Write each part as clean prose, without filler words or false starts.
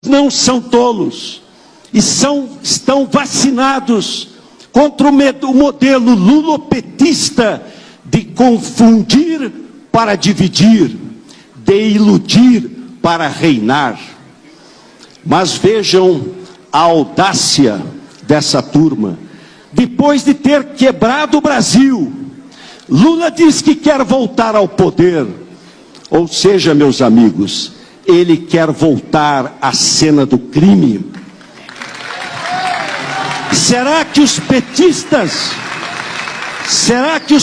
não são tolos e estão vacinados contra o modelo lulopetista de confundir para dividir, de iludir para reinar. Mas vejam a audácia dessa turma. Depois de ter quebrado o Brasil, Lula diz que quer voltar ao poder. Ou seja, meus amigos, ele quer voltar à cena do crime. Será que os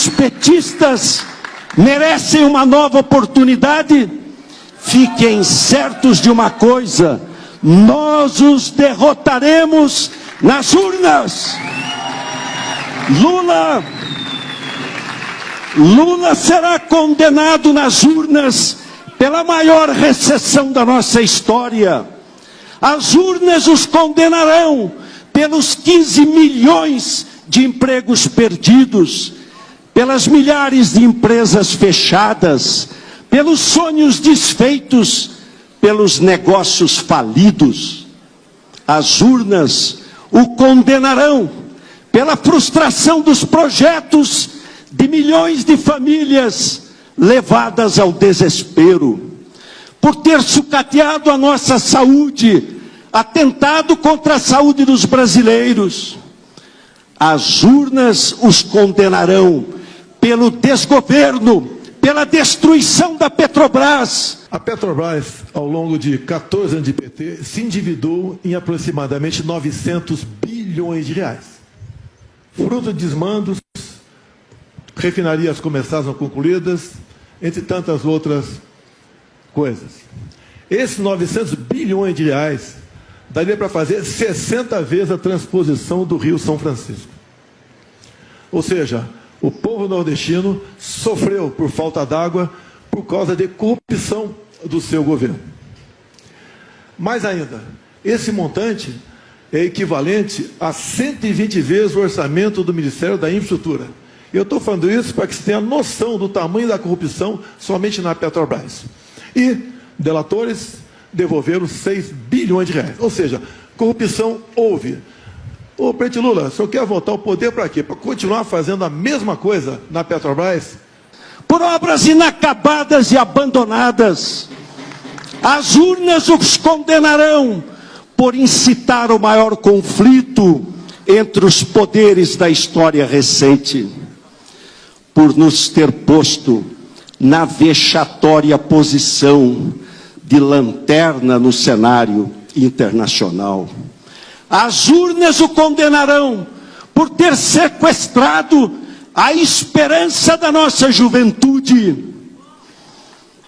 petistas merecem uma nova oportunidade? Fiquem certos de uma coisa: nós os derrotaremos nas urnas. Lula será condenado nas urnas pela maior recessão da nossa história. As urnas os condenarão pelos 15 milhões de empregos perdidos, pelas milhares de empresas fechadas, pelos sonhos desfeitos, pelos negócios falidos. As urnas o condenarão pela frustração dos projetos de milhões de famílias levadas ao desespero, por ter sucateado a nossa saúde, atentado contra a saúde dos brasileiros. As urnas os condenarão pelo desgoverno, pela destruição da Petrobras. A Petrobras, ao longo de 14 anos de PT, se endividou em aproximadamente 900 bilhões de reais. Fruto de desmandos, refinarias começaram concluídas, entre tantas outras coisas. Esses 900 bilhões de reais daria para fazer 60 vezes a transposição do Rio São Francisco. Ou seja, o povo nordestino sofreu por falta d'água por causa de corrupção do seu governo. Mais ainda, esse montante é equivalente a 120 vezes o orçamento do Ministério da Infraestrutura. Eu estou falando isso para que você tenha noção do tamanho da corrupção somente na Petrobras. E delatores devolveram 6 bilhões de reais. Ou seja, corrupção houve. Ô, presidente Lula, o senhor quer voltar ao poder para quê? Para continuar fazendo a mesma coisa na Petrobras? Por obras inacabadas e abandonadas. As urnas os condenarão por incitar o maior conflito entre os poderes da história recente, por nos ter posto na vexatória posição de lanterna no cenário internacional. As urnas o condenarão por ter sequestrado a esperança da nossa juventude,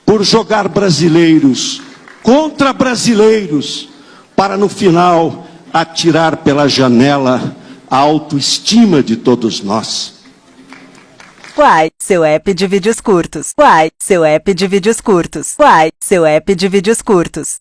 por jogar brasileiros contra brasileiros, para no final atirar pela janela a autoestima de todos nós. Uai, seu app de vídeos curtos. Uai, seu app de vídeos curtos. Uai, seu app de vídeos curtos.